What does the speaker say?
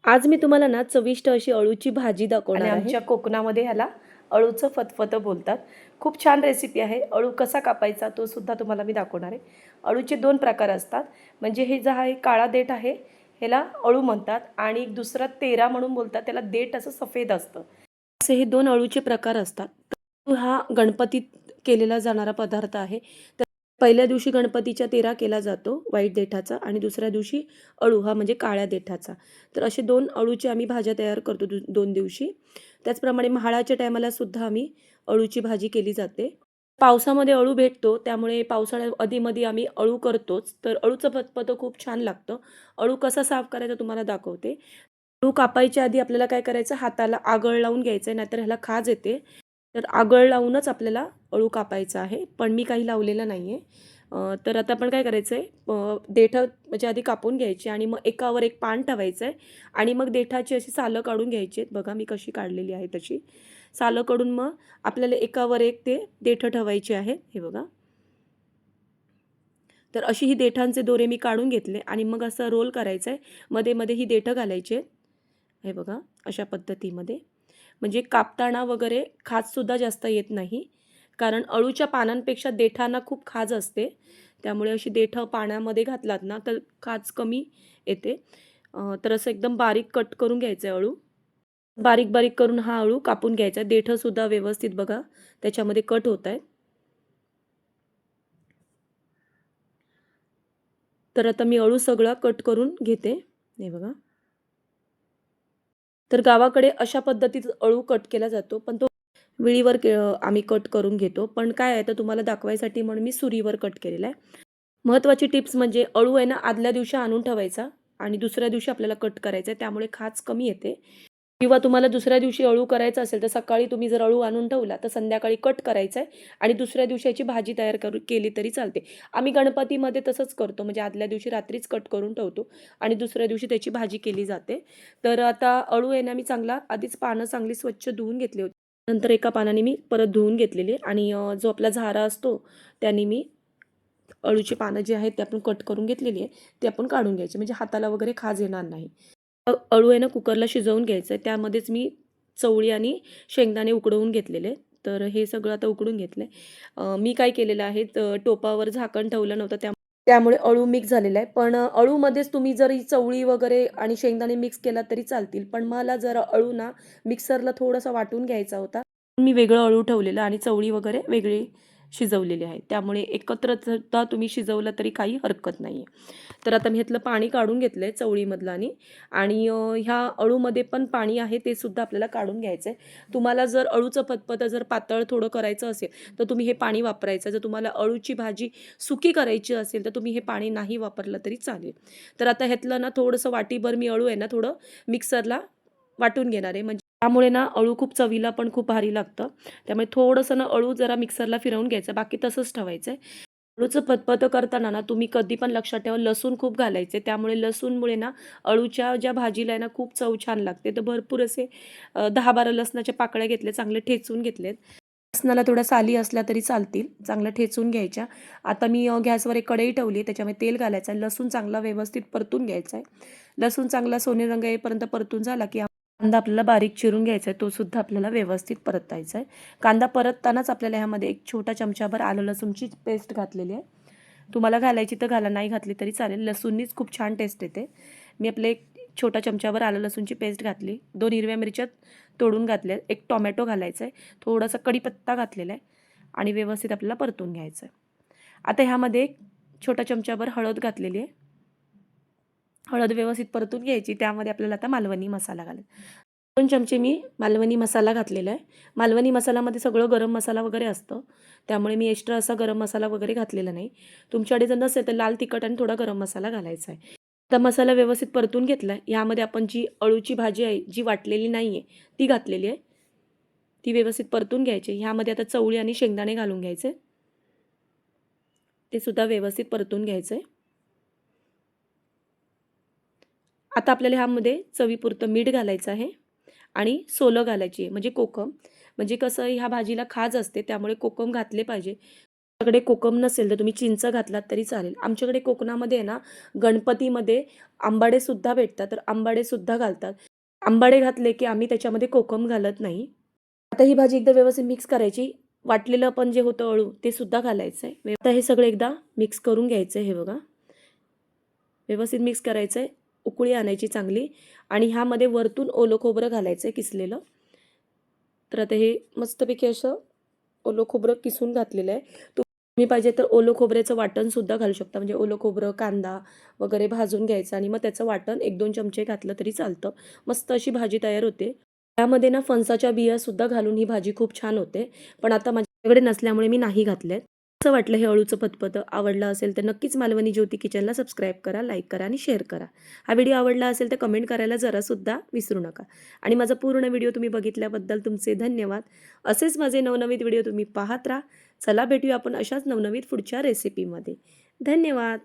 आज मी तुम्हाला ना चविष्ट अशी अळूची भाजी दाखवणार आणि आहे. आमच्या कोकणामध्ये ह्याला अळूचं फतफतं बोलतात. खूप छान रेसिपी आहे. अळू कसा कापायचा तो सुद्धा तुम्हाला मी दाखवणार आहे. अळूचे 2 प्रकार असतात. म्हणजे हे जो आहे काळा देठ आहे, ह्याला अळू म्हणतात आणि एक दुसरा तेरा म्हणून बोलतात. त्याला देठ असं सफेद असतं. असे हे 2 अळूचे प्रकार असतात. तर हा गणपतीत केलेला जाणारा पदार्थ आहे. तर पहिल्या दिवशी गणपतीच्या तेरा केला जातो व्हाईट देठाचा आणि दुसऱ्या दिवशी अळू हा म्हणजे काळ्या देठाचा. तर असे 2 अळूची आम्ही भाज्या तयार करतो 2 दिवशी. त्याचप्रमाणे म्हाळाच्या टायमाला सुद्धा आम्ही अळूची भाजी केली जाते. पावसामध्ये अळू भेटतो त्यामुळे पावसाळ्यात अधीमधी आम्ही अळू करतोच. तर अळूचं फतफतं खूप छान लागतं. अळू कसा साफ करायचा तुम्हाला दाखवते. गहू कापायच्या आधी आपल्याला काय करायचं, हाताला आगळ लावून घ्यायचं आहे, नाहीतर ह्याला खाज येते. तर आगळ लावूनच आपल्याला अळू कापायचा आहे, पण मी काही लावलेलं नाही आहे. तर आता आपण काय करायचं आहे, देठं म्हणजे आधी कापून घ्यायची आणि मग एकावर एक पान ठेवायचं आहे आणि मग देठाची अशी सालं काढून घ्यायची आहेत. बघा मी कशी काढलेली आहे तशी. सालं काढून मग आपल्याला एकावर एक ते देठं ठेवायचे आहे. हे बघा. तर अशी ही देठांचे दोरे मी काढून घेतले आणि मग असं रोल करायचं आहे. मध्ये-मध्ये ही देठं घालायची आहेत. हे बघा अशा पद्धतीमध्ये. म्हणजे कापताना वगैरे खाजसुद्धा जास्त येत नाही. कारण अळूच्या पानांपेक्षा देठांना खूप खाज असते. त्यामुळे अशी देठं पाण्यामध्ये घातलात ना तर खाज कमी येते. तर असं एकदम बारीक कट करून घ्यायचं आहे अळू. बारीक-बारीक करून हा अळू कापून घ्यायचा आहे. देठंसुद्धा व्यवस्थित बघा त्याच्यामध्ये कट होत आहेत. तर आता मी अळू सगळा कट करून घेते. हे बघा. तर गावाकडे अशा पद्धतीत अळू कट केला जातो, पण तो विळीवर आम्ही कट करून घेतो. पण काय आहे तर तुम्हाला दाखवायसाठी म्हणून मी सुरीवर कट केलेला आहे. महत्त्वाची टिप्स म्हणजे अळू आहे ना आदल्या दिवशी आणून ठेवायचा आणि दुसऱ्या दिवशी आपल्याला कट करायचा आहे. त्यामुळे खाज कमी येते किंवा तुम्हाला दुसऱ्या दिवशी अळू करायचा असेल, तर सकाळी तुम्ही जर अळू आणून ठेवला, तर संध्याकाळी कट करायचा आहे आणि दुसऱ्या दिवशी भाजी तयार केली तरी चालते. आम्ही गणपतीमध्ये तसंच करतो. म्हणजे आदल्या दिवशी रात्रीच कट करून ठेवतो आणि दुसऱ्या दिवशी त्याची भाजी केली जाते. तर आता अळू आहे ना, मी चांगला आधीच पानं चांगली स्वच्छ धुवून घेतली होती. नंतर एका पानाने मी परत धुवून घेतलेली आणि जो आपला झारा असतो त्याने मी अळूची पानं जी आहेत ते आपण कट करून घेतलेली आहे, ते आपण काढून घ्यायची म्हणजे हाताला वगैरे खाज येणार नाही. अळू आहे ना कुकरला शिजवून घ्यायचं आहे. त्यामध्येच मी चवळी आणि शेंगदाणे उकडवून घेतलेले. तर हे सगळं आता उकडून घेतलं मी काय केलेलं आहे टोपावर झाकण ठेवलं नव्हतं त्यामुळे अळू मिक्स झालेला आहे. पण अळूमध्येच तुम्ही जर ही चवळी वगैरे आणि शेंगदाणे मिक्स केला तरी चालतील. पण मला जरा अळू ना मिक्सरला थोडासा वाटून घ्यायचा होता. मी वेगळं अळू ठेवलेलं आणि चवळी वगैरे वेगळी शिजवलेली आहे. त्यामुळे एकत्र सुद्धा तुम्ही शिजवलं तरी काही हरकत नाही आहे. तर आता मी ह्यातलं पाणी काढून घेतलं आहे चवळीमधलं आणि ह्या अळूमध्ये पण पाणी आहे ते सुद्धा आपल्याला काढून घ्यायचं आहे. तुम्हाला जर अळूचं फतफतं जर पातळ थोडं करायचं असेल तर तुम्ही हे पाणी वापरायचं. जर तुम्हाला अळूची भाजी सुकी करायची असेल तर तुम्ही हे पाणी नाही वापरलं तरी चालेल. तर आता ह्यातलं ना थोडंसं वाटीभर मी अळू आहे ना थोडं मिक्सरला वाटून घेणार आहे. म्हणजे त्यामुळे ना अळू खूप चवीला पण खूप भारी लागतं. त्यामुळे थोडंसं ना अळू जरा मिक्सरला फिरवून घ्यायचं. बाकी तसंच ठेवायचं आहे. अळूचं फतफतं करताना ना तुम्ही कधी पण लक्षात ठेवा लसूण खूप घालायचे. त्यामुळे लसूणमुळे ना अळूच्या ज्या भाजीला आहे ना खूप चव छान लागते. तर भरपूर असे 10-12 लसणाच्या पाकळ्या घेतल्या, चांगले ठेचून घेतलेत. लसणाला थोड्या साली असल्या तरी चालतील. चांगल्या ठेचून घ्यायच्या. आता मी गॅसवर एक कढई ठेवली आहे. त्याच्यामध्ये तेल घालायचं आहे. लसूण चांगला व्यवस्थित परतून घ्यायचा आहे. लसूण चांगला सोनेरी रंग येईपर्यंत परतून झाला की कांदा आपल्याला बारीक चिरून घ्यायचा आहे. तो सुद्धा आपल्याला व्यवस्थित परतायचा आहे. कांदा परततानाच आपल्याला ह्यामध्ये एक छोटा चमचाभर आलं लसूणची पेस्ट घातलेली आहे. तुम्हाला घालायची तर घाला, नाही घातली तरी चालेल. लसूणनीच खूप छान टेस्ट येते. मी आपले एक छोटा चमचाभर आलं लसूणची पेस्ट घातली. 2 हिरव्या मिरच्या तोडून घातल्या. एक टोमॅटो घालायचा आहे. थोडासा कढीपत्ता घातलेला आहे आणि व्यवस्थित आपल्याला परतून घ्यायचं आहे. आता ह्यामध्ये एक छोटा चमचाभर हळद घातलेली आहे. हळद व्यवस्थित परतून घ्यायची. त्यामध्ये आपल्याला आता मालवणी मसाला घालायचा. 2 चमचे मी मालवणी मसाला घातलेला आहे. मालवणी मसाल्यामध्ये सगळं गरम मसाला वगैरे असतं. त्यामुळे मी एक्स्ट्रा असा गरम मसाला वगैरे घातलेला नाही. तुमच्याकडे जर नसेल तर लाल तिखट आणि थोडा गरम मसाला घालायचा आहे. आता मसाला व्यवस्थित परतून घेतला आहे. यामध्ये आपण जी अळूची भाजी आहे, जी वाटलेली नाही आहे, ती घातलेली आहे. ती व्यवस्थित परतून घ्यायची. ह्यामध्ये आता चवळी आणि शेंगदाणे घालून घ्यायचे. ते सुद्धा व्यवस्थित परतून घ्यायचं आहे. आता आपल्याला ह्यामध्ये चवीपुरतं मीठ घालायचं आहे आणि सोलं घालायची आहे म्हणजे कोकम. म्हणजे कसं ह्या भाजीला खाज असते त्यामुळे कोकम घातले पाहिजे. तुमच्याकडे कोकम नसेल तर तुम्ही चिंच घातलात तरी चालेल. आमच्याकडे कोकणामध्ये आहे ना, गणपतीमध्ये आंबाडेसुद्धा भेटतात, तर आंबाडेसुद्धा घालतात. आंबाडे घातले की आम्ही त्याच्यामध्ये कोकम घालत नाही. आता ही भाजी एकदा व्यवस्थित मिक्स करायची. वाटलेलं पण जे होतं अळू ते सुद्धा घालायचं आहे. आता हे सगळं एकदा मिक्स करून घ्यायचं आहे. हे बघा. व्यवस्थित मिक्स करायचं आहे. उकळी आणायची चांगली आणि ह्यामध्ये वरतून ओलं खोबरं घालायचं आहे किसलेलं. तर आता हे मस्तपैकी असं ओलं खोबरं किसून घातलेलं आहे. तुम्ही पाहिजे तर ओलं खोबऱ्याचं वाटणसुद्धा घालू शकता. म्हणजे ओलं खोबरं, कांदा वगैरे भाजून घ्यायचं आणि मग त्याचं वाटण 1-2 चमचे घातलं तरी चालतं. मस्त अशी भाजी तयार होते. त्यामध्ये ना फणसाच्या बियासुद्धा घालून ही भाजी खूप छान होते. पण आता माझ्याकडे नसल्यामुळे मी नाही घातलेत. कसं वाटलं हे अळूचं फतफतं? आवडलं असेल तर नक्कीच मालवणी ज्योती किचनला सबस्क्राईब करा, लाईक करा आणि शेअर करा. हा व्हिडिओ आवडला असेल तर कमेंट करायला जरासुद्धा विसरू नका. आणि माझा पूर्ण व्हिडिओ तुम्ही बघितल्याबद्दल तुमचे धन्यवाद. असेच माझे नवनवीन व्हिडिओ तुम्ही पाहत राहा. चला भेटूया आपण अशाच नवनवीन पुढच्या रेसिपीमध्ये. धन्यवाद.